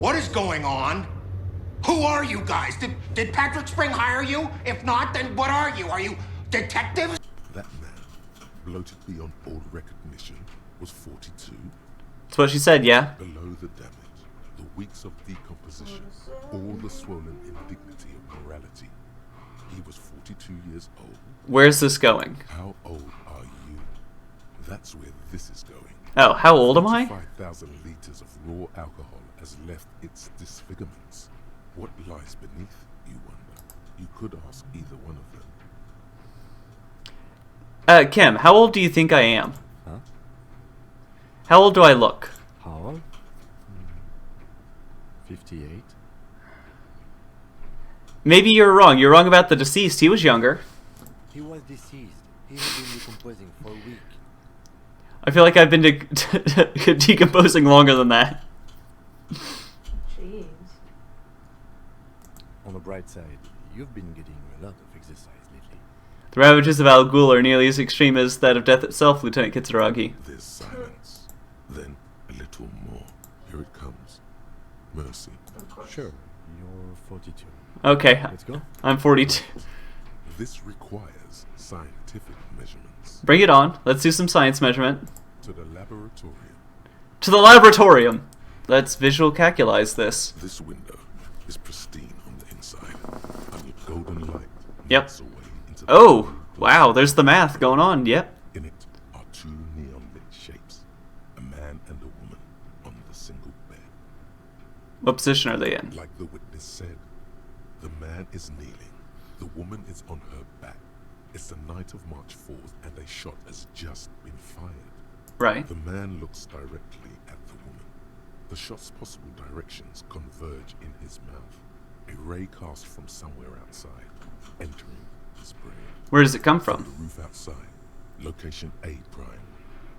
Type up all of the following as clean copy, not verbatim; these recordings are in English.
What is going on? Who are you guys? Did Patrick Spring hire you? If not, then what are you? Are you detectives? That man, bloated beyond all recognition, was 42. That's what she said, yeah. Below the damage, the weeks of decomposition, all the swollen indignity of morality. He was 42 years old. Where's this going? How old are you? That's where this is going. Oh, how old am I? 5,000 liters of raw alcohol has left its disfigurements. What lies beneath, you wonder? You could ask either one of them. Kim, how old do you think I am? Huh? How old do I look? How old? 58. Maybe you're wrong. You're wrong about the deceased. He was younger. He was deceased. He had been decomposing for a week. I feel like I've been decomposing longer than that. Jeez. On the bright side, you've been getting a lot of exercise lately. The ravages of Al Ghul are nearly as extreme as that of death itself, Lieutenant Kitsuragi. There's silence. Then a little more. Here it comes. Mercy. Sure, you're 42. Okay, Let's go. I'm 42. This requires scientific measurements. Bring it on. Let's do some science measurement. To the laboratorium. To the laboratorium! Let's visual calculize this. This window is pristine on the inside. Only golden light Yep. melts away into the Oh, blue wow, there's the math going on, yep. In it are two neon-lit shapes, a man and a woman on the single bed. What position are they in? Like the witness said, the man is kneeling, the woman is on her back. It's the night of March 4th and a shot has just been fired. Right. The man looks directly at the woman. The shot's possible directions converge in his mouth, a ray cast from somewhere outside, entering his brain. Where does it come From from? the roof outside, location A prime.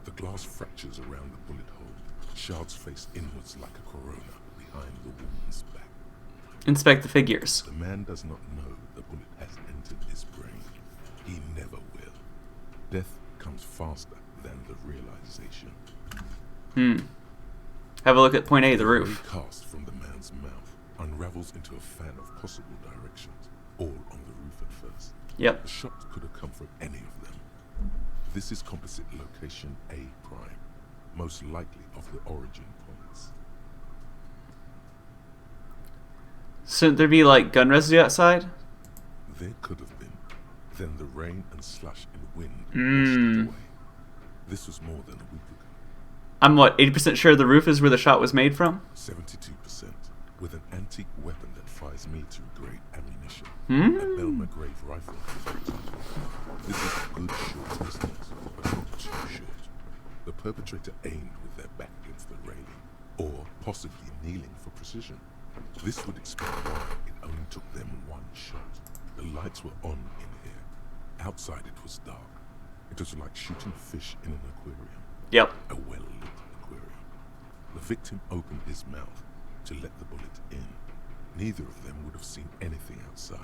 The glass fractures around the bullet hole. Shards face inwards like a corona behind the woman's back. Inspect the figures. The man does not know the bullet has entered his brain. He never will. Death comes faster than the realization. Have a look at point A, the The roof. ray cast from the man's mouth unravels into a fan of possible directions, all on the roof at first. Yep. The shot could have come from any of them. This is composite location A prime, most likely of the origin points. Shouldn't there be, like, gun residue outside? There could have been. Then the rain and slush and wind washed it away. This was more than a week ago. I'm, what, 80% sure the roof is where the shot was made from? 72%, with an antique weapon that fires military-grade ammunition. A Belma grade rifle. This is a good short distance, but not too short. The perpetrator aimed with their back against the railing, or possibly kneeling for precision. This would explain why it only took them one shot. The lights were on in here. Outside it was dark. It was like shooting fish in an aquarium. Yep. A well-lit aquarium. The victim opened his mouth to let the bullet in. Neither of them would have seen anything outside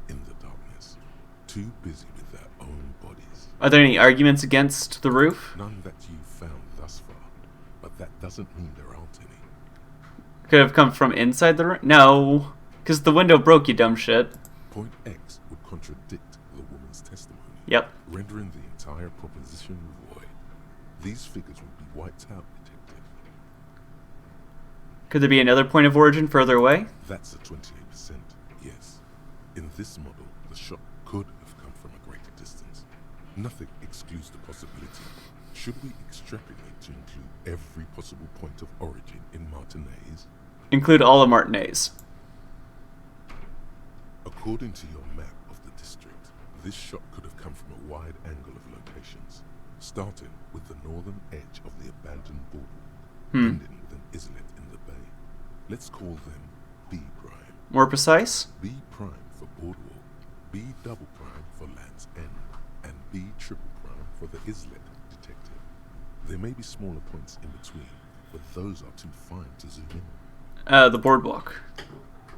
in the darkness. Too busy with their own bodies. Are there any arguments against the roof? None that you've found thus far, but that doesn't mean there aren't any. Could have come from inside the room? No. Because the window broke, you dumb shit. Point X would contradict the woman's testimony, Yep. rendering the entire proposition void. These figures would be wiped out, detective. Could there be another point of origin further away? That's a 28%, yes. In this model, the shot could have come from a greater distance. Nothing excludes the possibility. Should we extrapolate to include every possible point of origin in Martinez? Include all of Martinez. According to your map of the district, this shot could have come from a wide angle of locations, starting with the northern edge of the abandoned boardwalk, ending with an islet in the bay. Let's call them B prime. More precise? B prime for boardwalk, B double prime for Land's End, and B triple prime for the islet, detective. There may be smaller points in between, but those are too fine to zoom in. The boardwalk.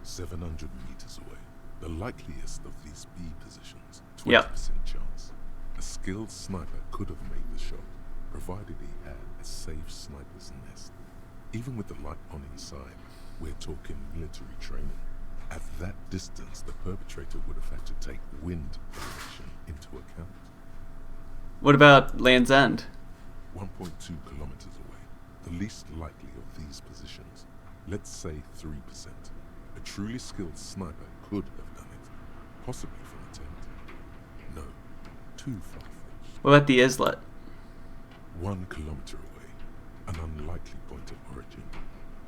700 meters away. The likeliest of these B positions, 20% Yep. chance. A skilled sniper could have made the shot, provided he had a safe sniper's nest. Even with the light on inside, We're talking military training. At that distance, the perpetrator would have had to take wind direction into account. What about Land's End? 1.2 kilometers away, the least likely of these positions. Let's say 3%. A truly skilled sniper could have done it, possibly from attempt. No, too far-fetched. What about the islet? 1 kilometer away, an unlikely point of origin.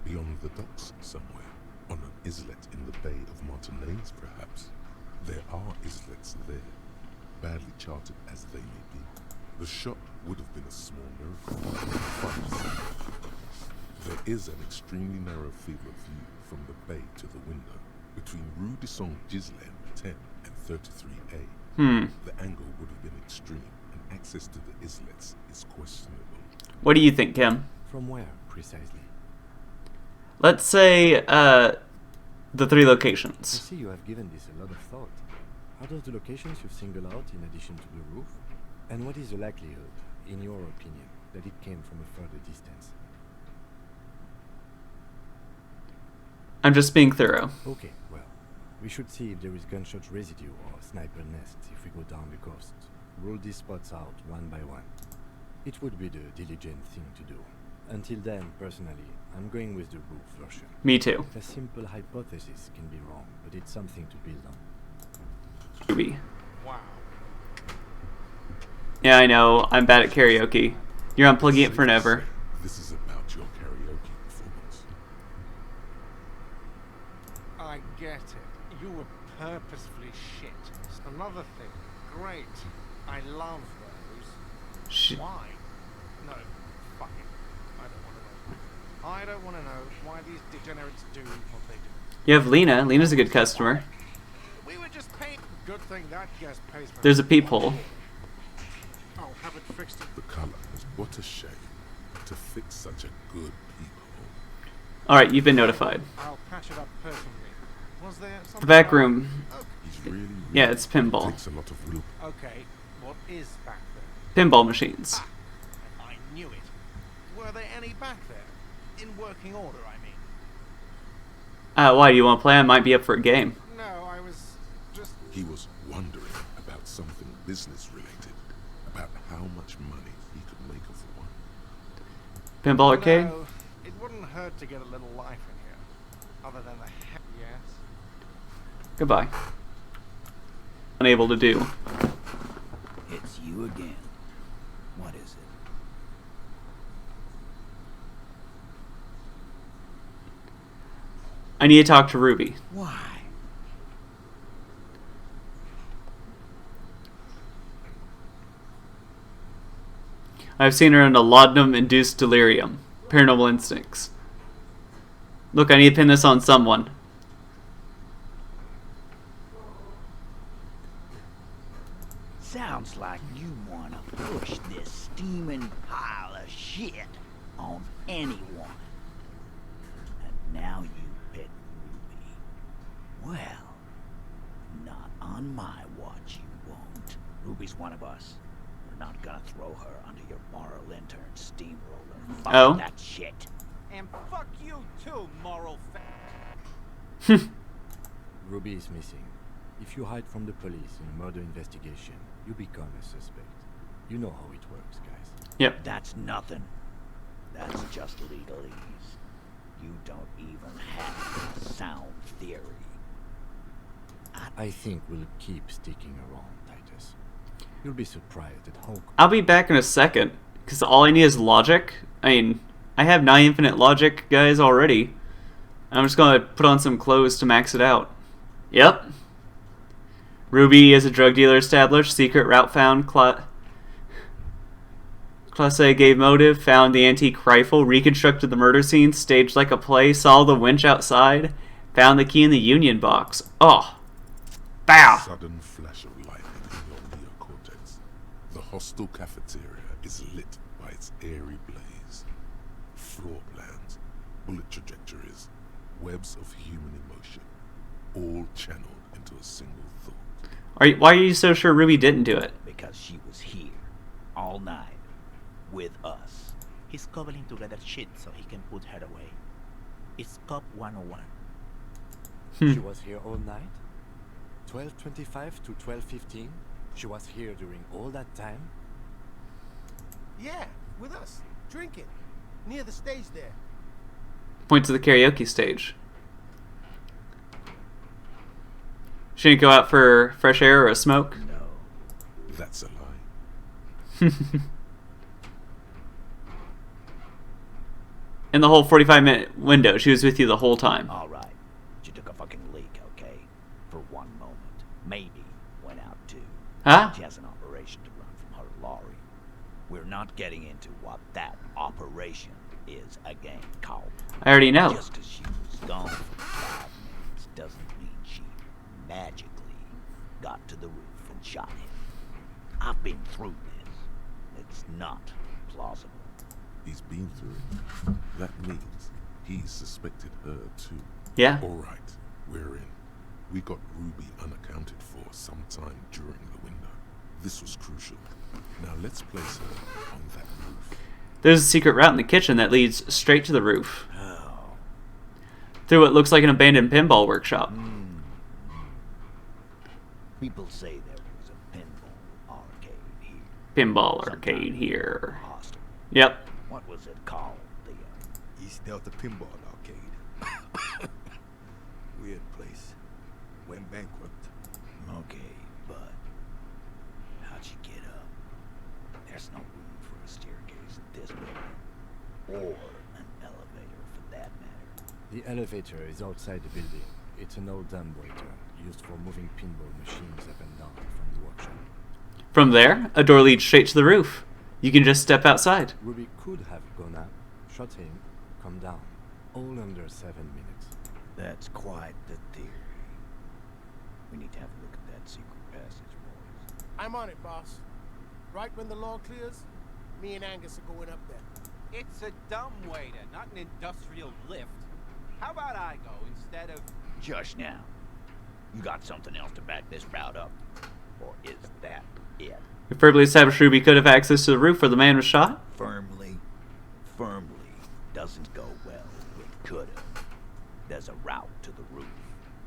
Beyond the docks somewhere, on an islet in the Bay of Martinez perhaps. There are islets there, badly charted as they may be. The shot would have been a small miracle. There is an extremely narrow field of view from the bay to the window, between Rue de Saint-Ghislain 10 and 33A. The angle would have been extreme, and access to the islets is questionable. What do you think, Kim? From where, precisely? Let's say, the 3 I locations. see you have given this a lot of thought. Are those the locations you've singled out in addition to the roof? And what is the likelihood, in your opinion, that it came from a further distance? I'm just being thorough. Okay, well, we should see if there is gunshot residue or sniper nests if we go down the coast. Rule these spots out one by one. It would be the diligent thing to do. Until then, personally, I'm going with the roof version. Me too. A simple hypothesis can be wrong, but it's something to build on. Ruby. Wow. Yeah, I know. I'm bad at karaoke. You're unplugging it for never. This is about your karaoke performance. I get it. You were purposefully shit. Another thing. Great. I love those. Why? No. Fuck it. I don't want to know. I don't want to know why these degenerates do what they do. You have Lena. Lena's a good customer. We were just paying. Good thing that guest pays for. There's a peephole. I'll have it fixed. The color is what a shame to fix such a good peephole. Alright, you've been notified. I'll patch it up personally. Was there something The back about- room. He's really, really Yeah, it's pinball. takes a lot of will. Okay, what is back there? Pinball machines. I knew it. Were there any back there? In working order, I mean. Why, do you want to play? I might be up for a game. No, I was just... He was wondering about something business related, about how much money he could make off one. Pinball arcade? No, it wouldn't hurt to get a little life in here. Other than the yes? Goodbye. Unable to do. It's you again. What is it? I need to talk to Ruby. Why? I've seen her in a laudanum-induced delirium. Paranormal instincts. Look, I need to pin this on someone. Sounds like you want to push this steaming pile of shit on anyone. And now you pick Ruby. Well, not on my watch you won't. Ruby's one of us. We're not gonna throw her under your moral intern steamroller. Fuck Oh. that shit. And fuck you too, moral fa- Ruby is missing. If you hide from the police in a murder investigation, you become a suspect. You know how it works, guys. Yep. That's nothing. That's just legalese. You don't even have a sound theory. I think we'll keep sticking around, Titus. You'll be surprised at how... I'll be back in a second, because all I need is logic. I mean, I have 9 infinite logic guys already. I'm just gonna put on some clothes to max it out. Yep. Ruby is a drug dealer established. Secret route found. Classe A gave motive. Found the antique rifle. Reconstructed the murder scene. Staged like a play. Saw the winch outside. Found the key in the union box. Oh. Bow. Sudden flash of light in your neocortex. The hostel cafeteria is lit by its airy blaze. Floor plans, bullet trajectories, webs of human emotion, all channeled into a single thought. Why are you so sure Ruby didn't do it? Because she was here. All night. With us. He's cobbling together shit so he can put her away. It's Cop 101. She was here all night? 12:25 to 12:15? She was here during all that time? Yeah, with us, drinking, near the stage there. Point to the karaoke stage. She didn't go out for fresh air or a smoke? No. That's a lie. In the whole 45-minute window, she was with you the whole time. All right. She took a fucking leak, okay? For one moment. Maybe went out too. Huh? She has an operation to run from her lorry. We're not getting into what that operation is again, Carl. I already know. Just because she was gone for 5 minutes doesn't mean she magically got to the roof and shot him. I've been through this. It's not plausible. He's been through it. That means he suspected her too. Yeah. All right, we're in. We got Ruby unaccounted for sometime during the window. This was crucial. Now let's place her on that roof. There's a secret route in the kitchen that leads straight to the roof. Oh. Through what looks like an abandoned pinball workshop. People say there was a pinball arcade here. Pinball Sometime arcade here. in Austin. Yep. What was it called? The East Delta Pinball Arcade. Weird place. Went bankrupt. Okay, but how'd you get up? There's no room for a staircase at this building. Or an elevator for that matter. The elevator is outside the building. It's an old dumbwaiter used for moving pinball machines up and down from the workshop. From there, a door leads straight to the roof. You can just step outside. Ruby could have gone up, shot him, come down, all under 7 minutes. That's quite the theory. We need to have a look at that secret passage, boys. I'm on it, boss. Right when the law clears, me and Angus are going up there. It's a dumbwaiter, not an industrial lift. How about I go instead of... Just now. You got something else to back this route up? Or is that it? We verbally established Ruby could have access to the roof where the man was shot. Firmly doesn't go well with coulda. There's a route to the roof.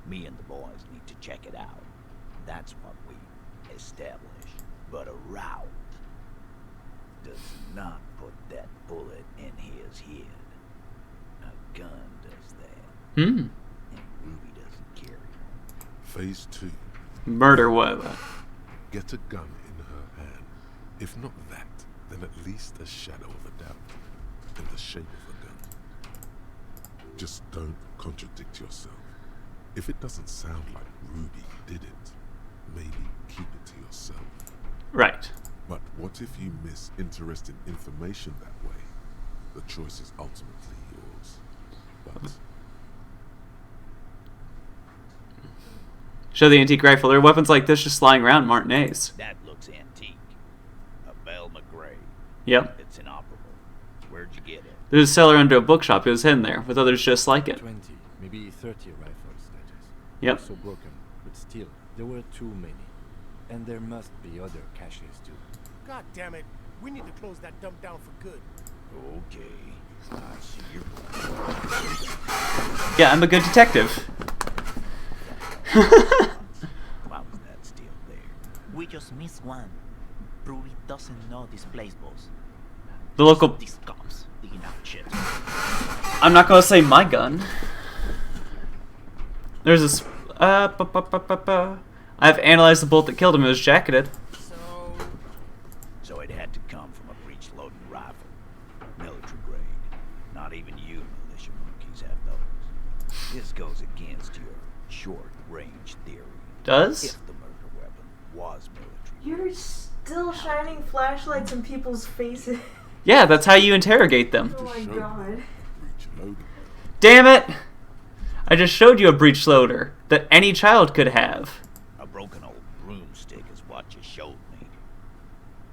Me and the boys need to check it out. That's what we establish. But a route does not put that bullet in his head. A gun does that. And Ruby doesn't carry one. Phase 2. Murder weapon. Get a gun in her hand. If not that, then at least a shadow of a doubt in the shape of a gun. Just don't contradict yourself. If it doesn't sound like Ruby did it, maybe keep it to yourself. Right. But what if you miss interesting information that way? The choice is ultimately yours. But Show the antique rifle. There are weapons like this just lying around Martinez. That looks antique. A Bell McGray. Yep. It's inoperable. Where'd you get it? There's a cellar under a bookshop. It was hidden there, with others just like it. 20, maybe 30 rifles, that is. Yep. Also broken, but still, there were too many. And there must be other caches too. God damn it. We need to close that dump down for good. Okay. I see your Yeah, I'm a good detective. Why was that still there? We just missed one. Ruby doesn't know this place, boss. The local... These cops digging out shit. I'm not gonna say my gun. There's this... I've analyzed the bullet that killed him. It was jacketed. So it had to come from a breech-loading rifle. Military grade. Not even you militia monkeys have those. This goes against your short-range theory. Does? If the murder weapon was military. You're still shining flashlights in people's faces. Yeah, that's how you interrogate them. Oh my god. Damn it! I just showed you a breech loader that any child could have. A broken old broomstick is what you showed me.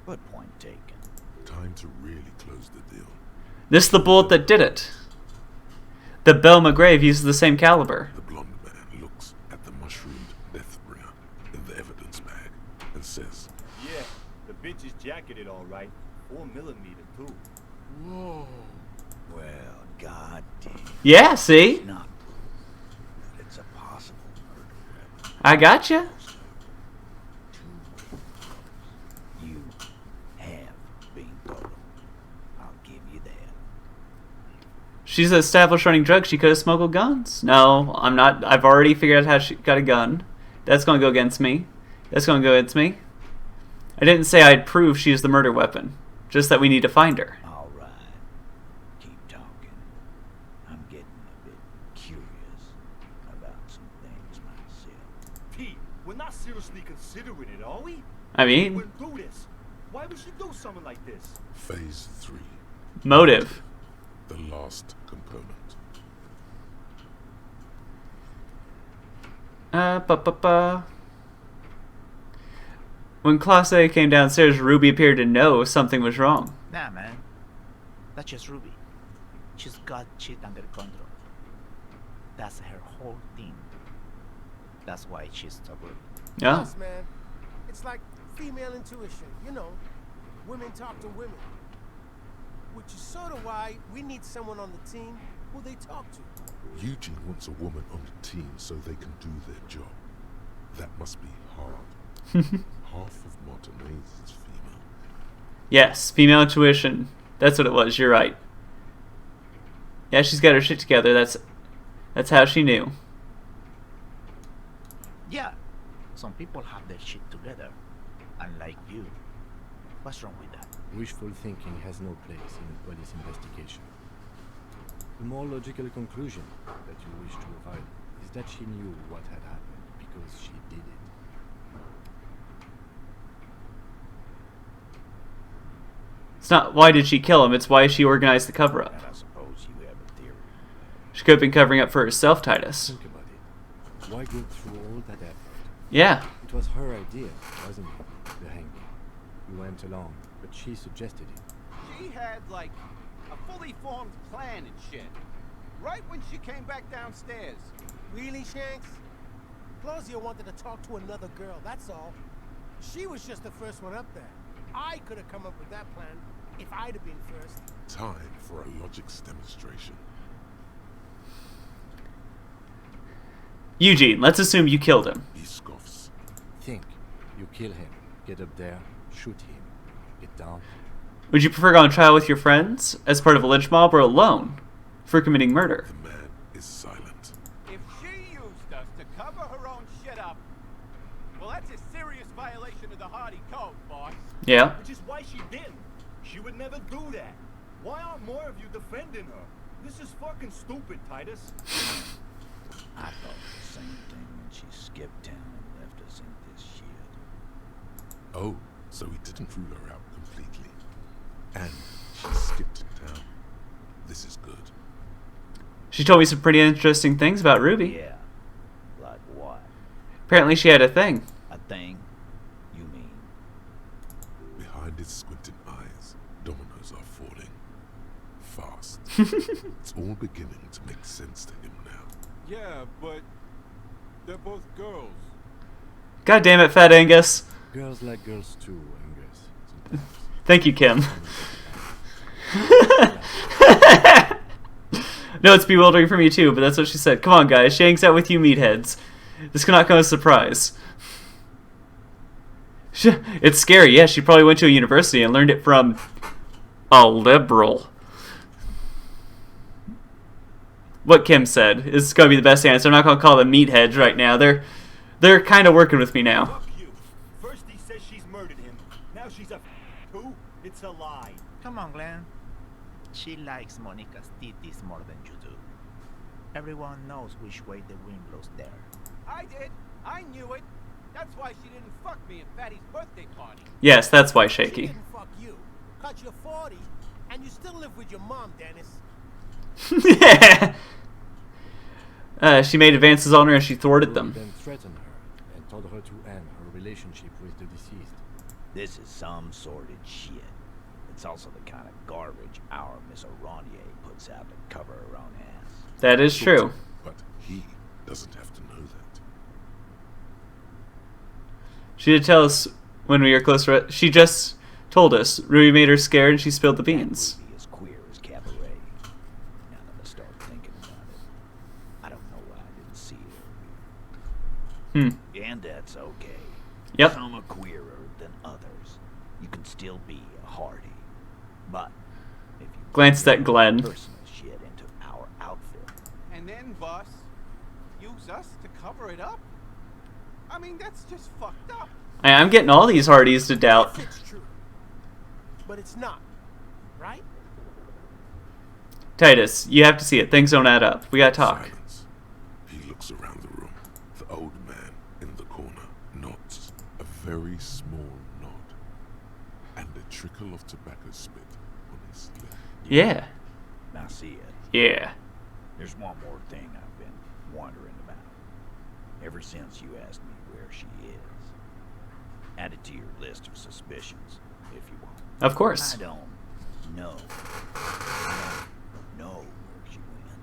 But point taken. time to really close the deal. This is the bullet that did it. The Bell McGrave uses the same caliber. The blonde man looks at the mushroomed death bringer in the evidence bag and says, "Yeah, the bitch is jacketed all right. 4mm too." Whoa. Well, goddamn. Yeah, see? Not that it's a possible murder weapon. I gotcha. You have been total. I'll give you that. She's established running drugs. She could have smuggled guns. No, I'm not. I've already figured out how she got a gun. That's going to go against me. That's going to go against me. I didn't say I'd prove she's the murder weapon. Just that we need to find her. All right. Keep talking. I'm getting a bit curious about some things myself. Pete, we're not seriously considering it, are we? I We mean, wouldn't do this. Why would she do something like this? Phase 3. motive. The last component. When Class A came downstairs, Ruby appeared to know something was wrong. Nah, man. That's just Ruby. She's got shit under control. That's her whole thing. That's why she's so good. Yeah. Plus, man, it's like female intuition. You know, women talk to women. Which is sort of why we need someone on the team who they talk to. Eugene wants a woman on the team so they can do their job. That must be hard. Half of Martinez is female. Yes, female intuition. That's what it was. You're right. Yeah, she's got her shit together. That's how she knew. Yeah, some people have their shit together. Unlike you. What's wrong with that? Wishful thinking has no place in a police investigation. The more logical conclusion that you wish to avoid is that she knew what had happened because she did it. It's not why did she kill him, it's why she organized the cover-up. And I suppose you have a theory. She could have been covering up for herself, Titus. Think about it. Why go through all that effort? Yeah. It was her idea, wasn't it? The hanging. You went along, but she suggested it. She had, like, a fully formed plan and shit. Right when she came back downstairs. Really, Shanks? Claudia wanted to talk to another girl, that's all. She was just the first one up there. I could have come up with that plan if I'd have been first. Time for a logics demonstration. Eugene, let's assume you killed him. He scoffs. Think. You kill him. Get up there. Shoot him. Get down. Would you prefer going on trial with your friends, as part of a lynch mob, or alone, for committing murder? The man is silent. If she used us to cover her own shit up, well, that's a serious violation of the Hardy Code, boss. Yeah. Which is why she didn't. She would never do that. Why aren't more of you defending her? This is fucking stupid, Titus. I thought the same thing when she skipped town and left us in this shit. Oh, so he didn't rule her out completely. And she skipped town. This is good. She told me some pretty interesting things about Ruby. Yeah. Like what? Apparently she had a thing. A thing? You mean? Behind his squinting eyes, dominoes are falling. Fast. It's all beginning to make sense to him now. Yeah, but they're both girls. God damn it, Fat Angus. Girls like girls too, Angus. Sometimes. Thank you, Kim. No, it's bewildering for me too, but that's what she said. Come on, guys. She hangs out with you meatheads. This cannot come as a surprise. It's scary. Yeah, she probably went to a university and learned it from a liberal. What Kim said is going to be the best answer. I'm not going to call them meatheads right now. They're kind of working with me now. Fuck you. First he says she's murdered him. Now she's a who? It's a lie. Come on, Glenn. She likes Monica's titties more than you do. Everyone knows which way the wind blows there. I did. I knew it. That's why she didn't fuck me at Fatty's birthday party. Yes, that's why She shaky. didn't fuck you. Cause you're 40, and you still live with your mom, Dennis. She made advances on her and she thwarted them. Then threatened her and told her to end her relationship with the deceased. This is some sordid shit. It's also the kind of garbage our Miss Aronier puts out to cover her own ass. That is true. But he doesn't have to know that. She did tell us when we were close to it. She just told us. Ruby made her scared and she spilled the beans. Ruby is queer as cabaret. Now And that's okay. Yep. Some are queerer than others. You can still be a hardy. But if you Glanced at Glenn. personal shit into our outfit, And then, boss, use us to cover it up? I mean, that's just fucked up. I'm getting all these hardies to doubt. If it's true. But it's not. Right? Titus, you have to see it. Things don't add up. We gotta talk. Silence. He looks around the room. The old man in the corner nods. A very small nod. And a trickle of tobacco spit on his lip. Yeah. Now see it. Yeah. There's one more thing I've been wondering about. Ever since you asked me where she is. Add it to your list of suspicions, if you want. Of course. I don't know. I don't know where she went.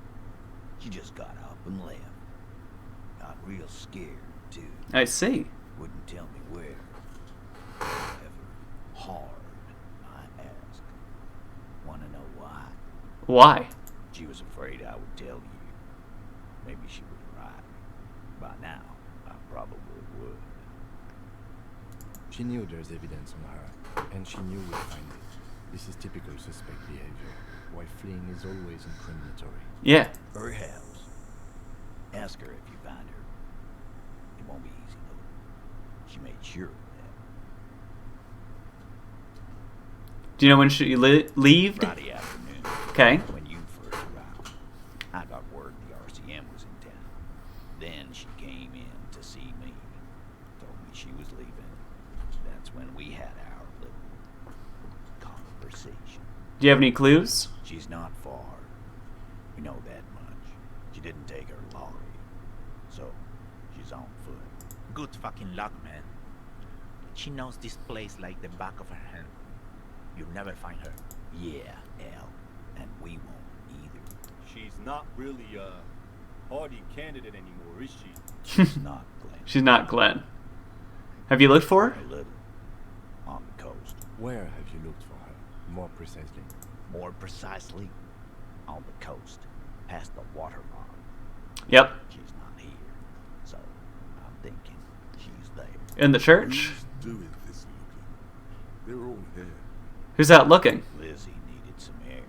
She just got up and left. Got real scared, too. I see. Wouldn't tell me where. Ever hard, I asked. Wanna know why? Why? She was afraid I would tell you. Maybe she was right. By now, I probably would. She knew there's evidence on her, and she knew we'd find it. This is typical suspect behavior. Why fleeing is always incriminatory. Yeah. Perhaps. Ask her if you find her. It won't be easy, though. She made sure of that. Do you know when she leave? Friday afternoon. Okay. When you first arrived. I got word the RCM was in town. Then she came in to see me. Told me she was leaving. That's when we had our little conversation. Do you have any clues? She's not far. We know that much. She didn't take her lorry. So, she's on foot. Good fucking luck, man. She knows this place like the back of her hand. You'll never find her. Yeah, Al. And we won't either. She's not really a hardy candidate anymore, is she? She's not Glenn. She's not Glenn. Have you looked for her? A little. On the coast. Where have you looked for her? More precisely. More precisely, on the coast. Past the watermark. Yep. She's not here. So, I'm thinking she's there. In the church? Who's doing this looking? They're all here. Who's out looking? Lizzie needed some air.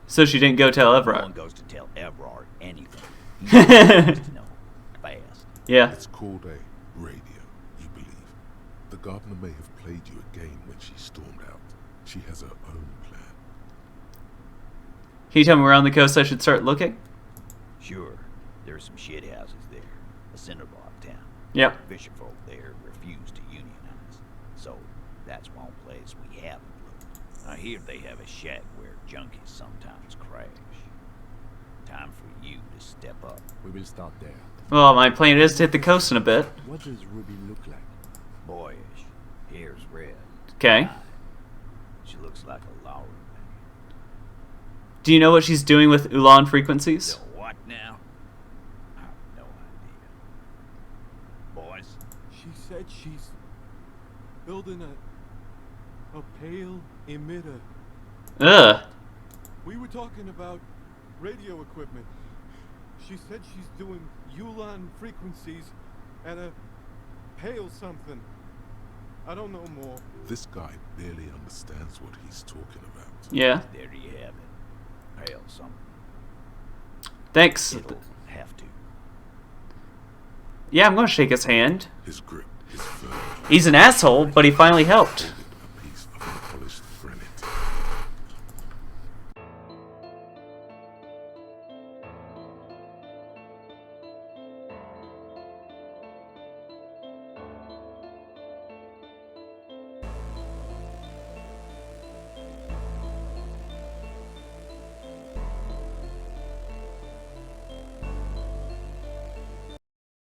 So she didn't go tell No Everett. one goes to tell Everard anything. He needs to know fast. Yeah. It's called a radio, you believe. The gardener may have played you a game when she stormed out. She has her own plan. Can you tell me where on the coast I should start looking? Sure, there's some shit houses there. A cinder block town. Yep. Fisherfolk there refuse to unionize. So, that's one place we haven't looked. I hear they have a shack where junkies sometimes crash. Time for you to step up. We will start there. Well, my plan is to hit the coast in a bit. What does Ruby look like? Boyish. Hair's red. Okay. She looks like a Lowry man. Do you know what she's doing with Ulan frequencies? So what now? I have no idea. Boys? She said she's building a pale emitter. Ugh. We were talking about radio equipment. She said she's doing Ulan frequencies at a pale something. I don't know more. This guy barely understands what he's talking about. Yeah. There you have it. Pale something. Thanks. It'll have to. Yeah, I'm gonna shake his hand. His grip is firm. He's an asshole, but he finally helped.